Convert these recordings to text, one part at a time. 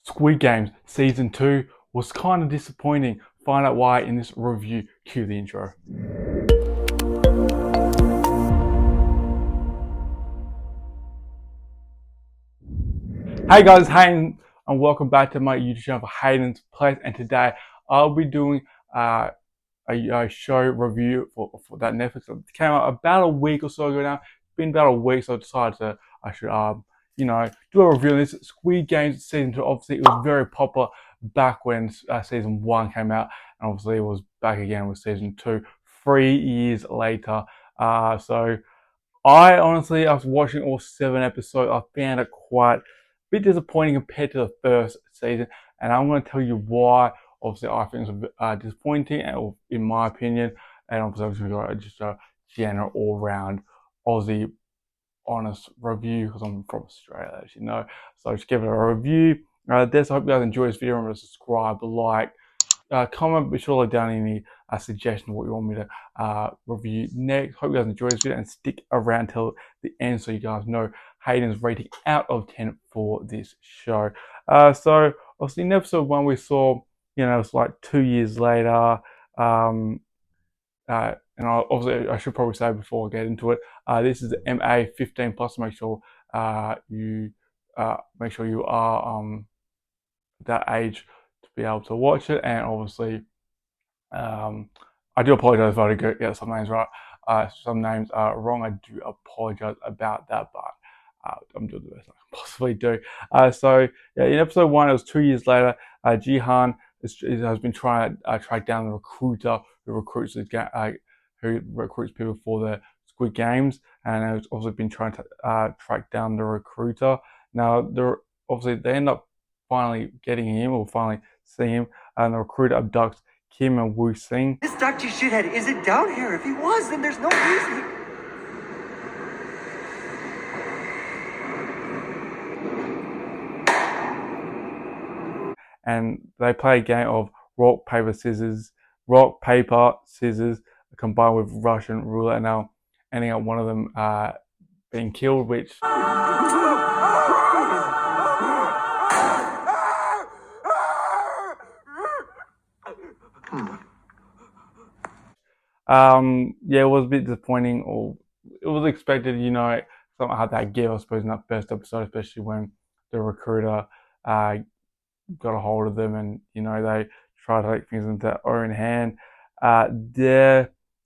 Squid Games Season 2 was kind of disappointing. Find out why in this review. Cue the intro. Hey guys, Hayden, and welcome back to my YouTube channel for Hayden's Place. And today I'll be doing a show review for that Netflix that came out about a week or so ago now. It's been about a week, so I decided I should do a review of this. Squid Games Season 2. Obviously, it was very popular back when Season 1 came out, and obviously it was back again with Season 2 3 years later. So I honestly, after watching all 7 episodes, I found it quite a bit disappointing compared to the first season, and I'm going to tell you why. Obviously, I think it's disappointing, in my opinion, and obviously, I'm going to go just a general all-round Aussie honest review because I'm from Australia, as you know. So just give it a review. I hope you guys enjoy this video. Remember to subscribe, like, comment, be sure to down any suggestion of what you want me to review next. Hope you guys enjoy this video and stick around till the end so you guys know Hayden's rating out of 10 for this show. So obviously in episode 1 we saw, it's like 2 years later. And obviously I should probably say before I get into it, this is MA 15 plus. Make sure you are that age to be able to watch it. And obviously, I do apologize if I did get some names right. Some names are wrong. I do apologize about that, but I'm doing the best I can possibly do. So yeah, in episode 1, it was 2 years later. Gi-hun has been trying to track down the recruiter who recruits people for the Squid Games, and has also been trying to track down the recruiter. Now, obviously they end up finally getting him, or finally seeing him, and the recruiter abducts Kim and Woo-Seok. This Dr. Shithead isn't down here. If he was, then there's no reason. And they play a game of rock, paper, scissors, combined with Russian roulette. Now, ending up one of them being killed, which yeah, it was a bit disappointing, or it was expected, something had that give, I suppose, in that first episode, especially when the recruiter got a hold of them, and they try to take things into their own hand.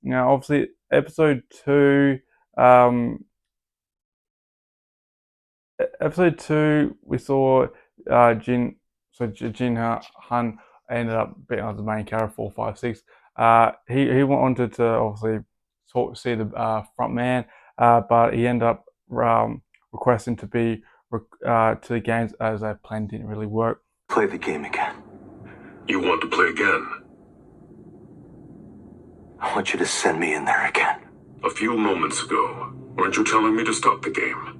Obviously episode 2, we saw Jun-Hee ended up being the main character 4, 5, 6. He wanted to obviously see the front man, but he ended up requesting to be to the games, as that plan didn't really work. Play the game again. You want to play again? I want you to send me in there again. A few moments ago, weren't you telling me to stop the game?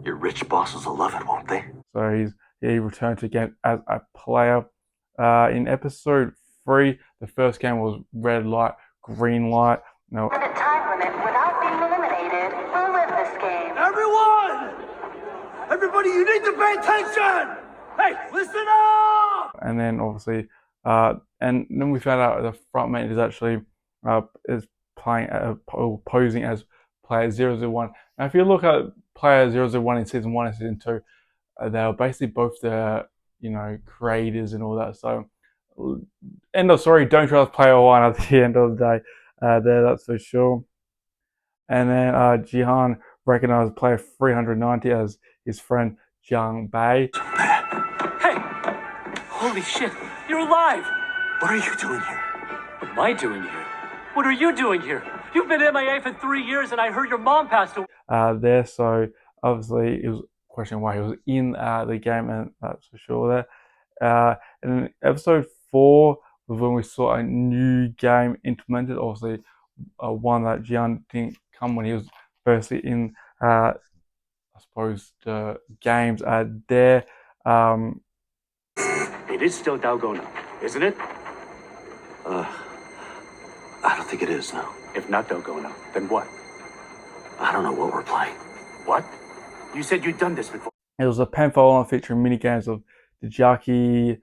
Your rich bosses will love it, won't they? So he returned to game as a player. In episode 3, the first game was red light, green light. No. For the time limit without being eliminated, we'll live this game. Everybody, you need to pay attention! Hey, listen up! And then obviously, and then we found out the front man is actually is posing as player 001. Now, if you look at player 001 in season 1 and season 2, they were basically both the creators and all that. So, end of story. Don't trust player 1 at the end of the day. That's for sure. And then Gi-hun recognized player 390 as his friend Jung-Bae. Hey! Holy shit! You're alive! What are you doing here? What am I doing here? What are you doing here? You've been MIA for 3 years, and I heard your mom passed away. So obviously it was a question why he was in the game, and that's for sure there. And in episode 4 was when we saw a new game implemented. Obviously, one that Gi-hun didn't come when he was firstly in, I suppose, the games there. It is still Dalgona, isn't it? I don't think it is, no. If not Dalgona, then what? I don't know what we're playing. What? You said you'd done this before. It was a pen follow-on featuring mini games of Dajaki,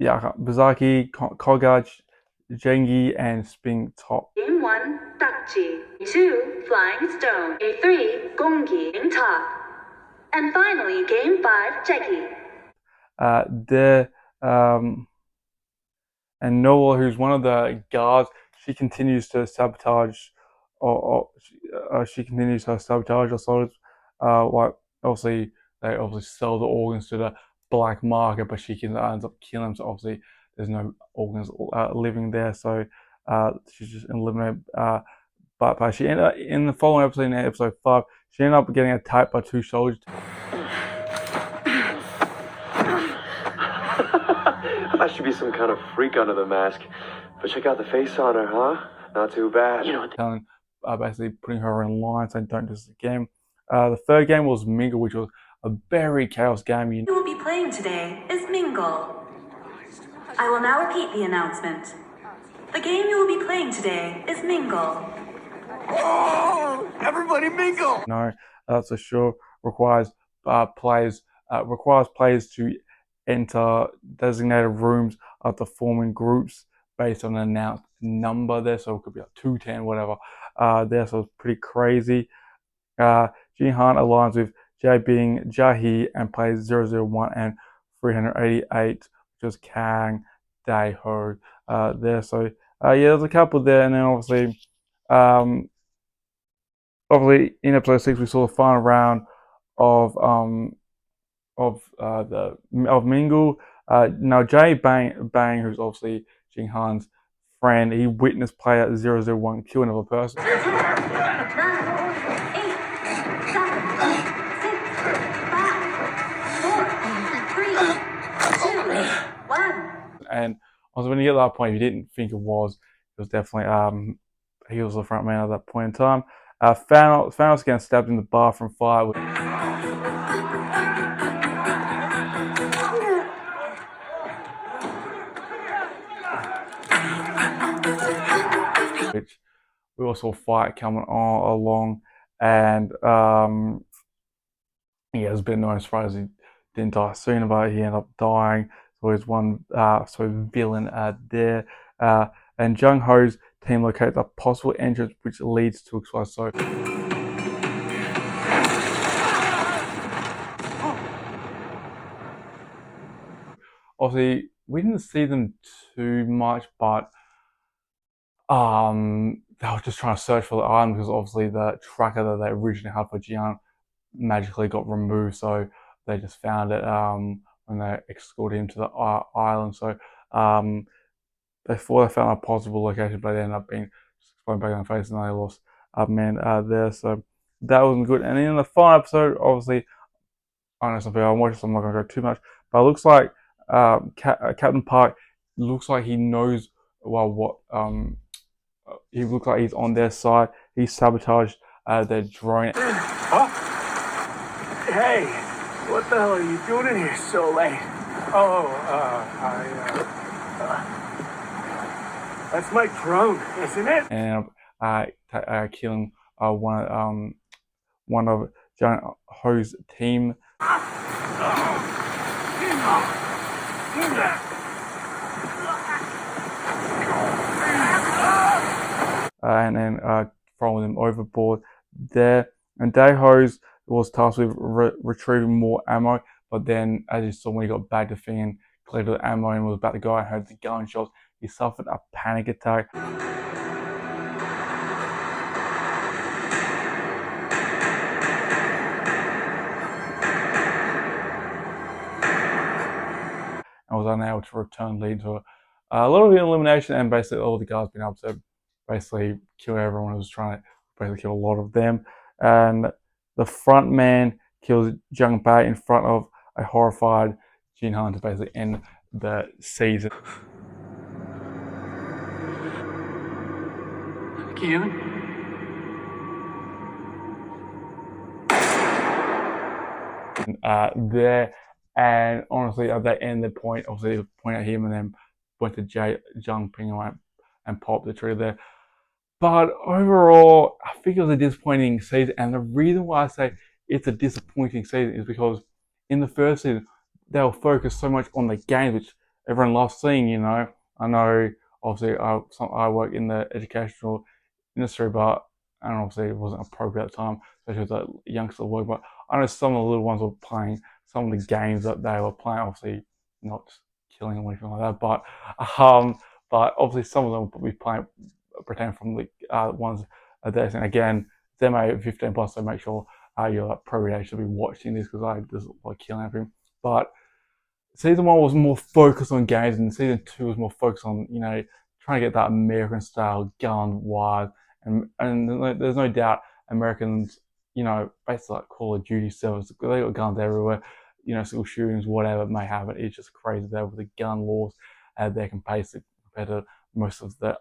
Bazaki, Koga, Jung-Hee, and Spring Top. Game 1, Dakji. 2, Flying Stone. Game 3, gong-gi, top. And finally, Game 5, Jackie. And Noah, who's one of the guards, she continues to sabotage, she continues her sabotage. Like obviously they sell the organs to the black market, but she ends up killing them. So obviously there's no organs living there, so she's just eliminated. But she ended up, in the following episode, in episode 5, she ended up getting attacked by 2 soldiers. I should be some kind of freak under the mask. But check out the face on her, huh? Not too bad. Telling, basically putting her in line, saying don't do this again. The third game was Mingle, which was a very chaos game. You will be playing today is Mingle. I will now repeat the announcement. The game you will be playing today is Mingle. Oh, everybody mingle! No, that's for sure. Requires players to enter designated rooms after forming groups based on an announced number there. So it could be like 210, whatever. There, so it's pretty crazy. Gi-hun aligns with being Jun-Hee and plays 001 and 388, which is Kang Dae-ho there. So yeah, there's a couple there, and then obviously in episode 6 we saw the final round of Mingle. Now Jung-Bae, who's obviously Gi-hun's friend, he witnessed player 001 kill another person. 9, 8, 7, 6, 5, 4, 3, 2, 1. And also when you get to that point, if you didn't think it was definitely he was the front man at that point in time. Thanos getting stabbed in the bathroom fire. Which we also fight coming on along, and yeah, it's a bit annoying as far as he didn't die sooner, but he ended up dying. So there's one villain there, and Jung-Ho's team locates a possible entrance which leads to explode. So obviously we didn't see them too much, but they were just trying to search for the item because obviously the tracker that they originally had for Gi-hun magically got removed, so they just found it when they escorted him to the island. So they thought they found a possible location, but they ended up being exploded back in the face, and they lost a man there. So that wasn't good. And then in the final episode, obviously, I know some people I'm watching, so I'm not going to go too much, but it looks like Captain Park looks like he knows what he looks like he's on their side. He sabotaged their drone. Huh? Hey, what the hell are you doing in here so late? Oh, that's my drone, isn't it? And killing one of Jung-Ho's team. And then throwing them overboard there. And Dae-Ho's was tasked with retrieving more ammo, but then as you saw when he got back to thing and collected the ammo and was about to go and heard the gunshots, he suffered a panic attack. And was unable to return, leading to a lot of elimination, and basically all the guards being able to basically kill everyone who was trying to basically kill a lot of them. And the front man kills Jung-Bae in front of a horrified Jun-Hee to basically end the season. Gi-hun? There, and honestly, at that end, the point, obviously, point at him and then went to Jung-Ping and popped the trigger there. But overall, I think it was a disappointing season, and the reason why I say it's a disappointing season is because in the first season, they were focused so much on the games, which everyone loves seeing. You know, I know obviously I work in the educational industry, but and obviously it wasn't appropriate at the time, especially with the youngster work. But I know some of the little ones were playing some of the games that they were playing. Obviously, not killing or anything like that, but obviously some of them will be playing pretend from the ones there. And again, they may 15 plus, so make sure you're like pro should be watching this because I just like killing everything. But season 1 was more focused on games, and season 2 was more focused on trying to get that American style gun wise, and there's no doubt Americans basically like Call of Duty servers, they got guns everywhere, school shootings, whatever it may happen. It's just crazy there with the gun laws they can pace it compared to most of the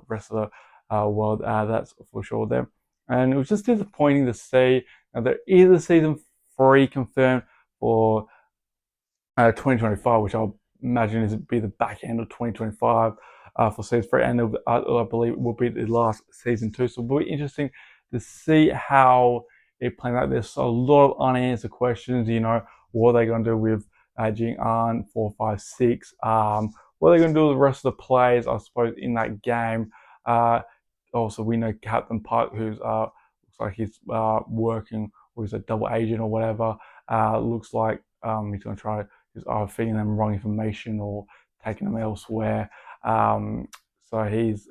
rest of the world. That's for sure there. And it was just disappointing to see. Now, there is a season 3 confirmed for 2025, which I'll imagine is be the back end of 2025 for season 3, and I believe it will be the last season 2. So it'll be interesting to see how it plays out. There's a lot of unanswered questions. What are they going to do with Gi-hun 4, 5, 6? What are they going to do with the rest of the players, I suppose, in that game? Also, we know Captain Park, who's looks like he's working, or he's a double agent or whatever. Looks like he's going to try either feeding them wrong information or taking them elsewhere. So he's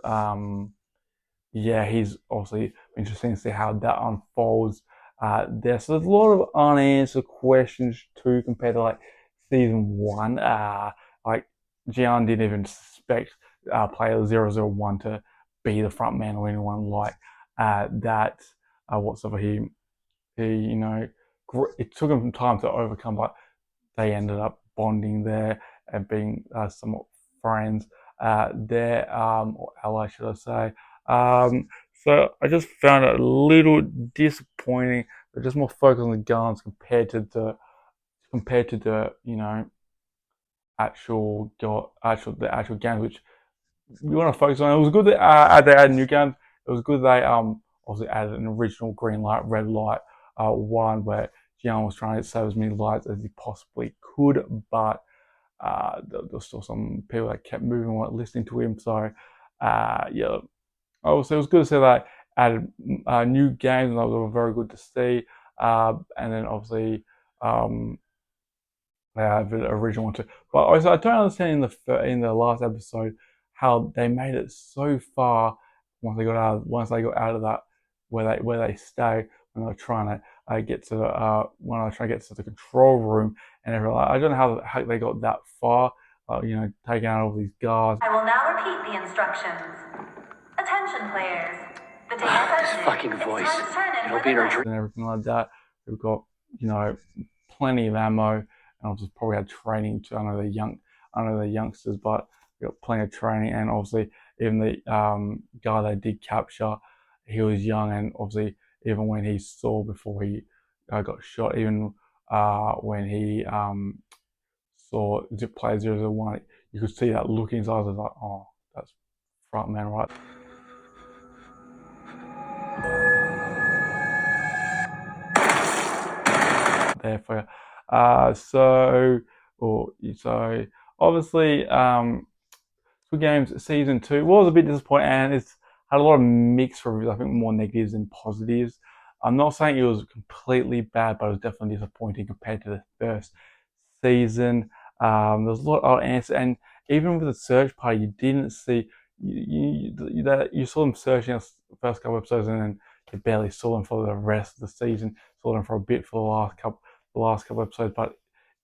he's obviously interesting to see how that unfolds there. So there's a lot of unanswered questions too compared to like season 1. Like Gi-hun didn't even suspect player 001 to be the front man or anyone like that whatsoever. It took him some time to overcome, but they ended up bonding there and being somewhat friends there, or allies, should I say. So I just found it a little disappointing. They're just more focused on the guns compared to the actual games, which we want to focus on. It was good that they added new games. It was good they obviously added an original green light, red light one where Gi-hun was trying to save as many lights as he possibly could, but there was still some people that kept moving and weren't listening to him. So obviously it was good to see that added new games, and those were very good to see. And then obviously they have the original one too. But also I don't understand in the last episode how they made it so far once they got out of that where they stay when they were trying to get to the control room and everything. I don't know how they got that far. Taking out all these guards. I will now repeat the instructions. Attention, players. The day This fucking voice. It'll be in our dream and everything like that. We've got plenty of ammo, and obviously probably had training to. I know they're youngsters, but we got plenty of training, and obviously even the guy they did capture, he was young, and obviously even when he saw before he got shot, even when he saw player 001, you could see that look in his eyes. I was like, oh, that's front man, right? There for you. So obviously, Squid Games season 2 was a bit disappointing, and it's had a lot of mixed reviews. I think more negatives than positives. I'm not saying it was completely bad, but it was definitely disappointing compared to the first season. There's a lot of answers, and even with the search part, you didn't see you saw them searching the first couple episodes, and then you barely saw them for the rest of the season. Saw them for a bit for the last couple episodes, but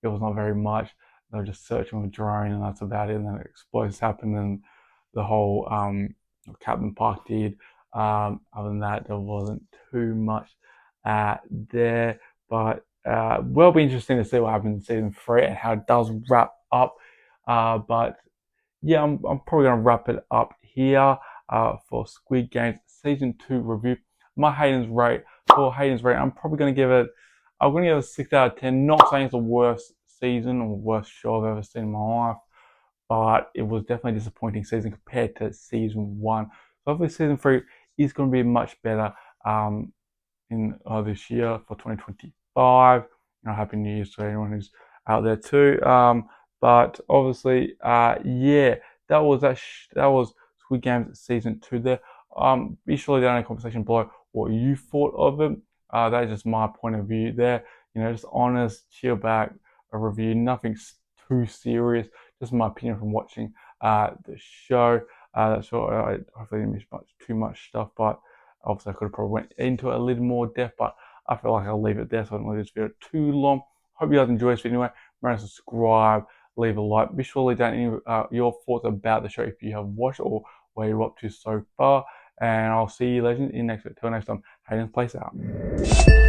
it was not very much. They were just searching with a drone, and that's about it. And then explosions happened, and the whole Captain Park did. Other than that, there wasn't too much there. But will be interesting to see what happens in season 3 and how it does wrap up. But yeah, I'm probably going to wrap it up here for Squid Games season 2 review. My Hayden's rate, I'm probably going to give it. I'm going to give it a 6 out of 10. Not saying it's the worst season or worst show I've ever seen in my life, but it was definitely a disappointing season compared to season 1. So hopefully season 3 is going to be much better in this year for 2025. Happy New Year's to anyone who's out there too. But obviously, yeah, that was Squid Games season 2 there. Be sure down in the comment section below what you thought of it. That is just my point of view there. Just honest, chill back, a review, nothing too serious. Just my opinion from watching the show. That's all. I hopefully didn't miss too much stuff, but obviously I could have probably went into it a little more depth, but I feel like I'll leave it there so I don't leave this video too long. Hope you guys enjoy this video anyway. Remember to subscribe, leave a like. Be sure to leave down any your thoughts about the show if you have watched or where you're up to so far. And I'll see you legends in next video. Till next time, Hayden's Place out.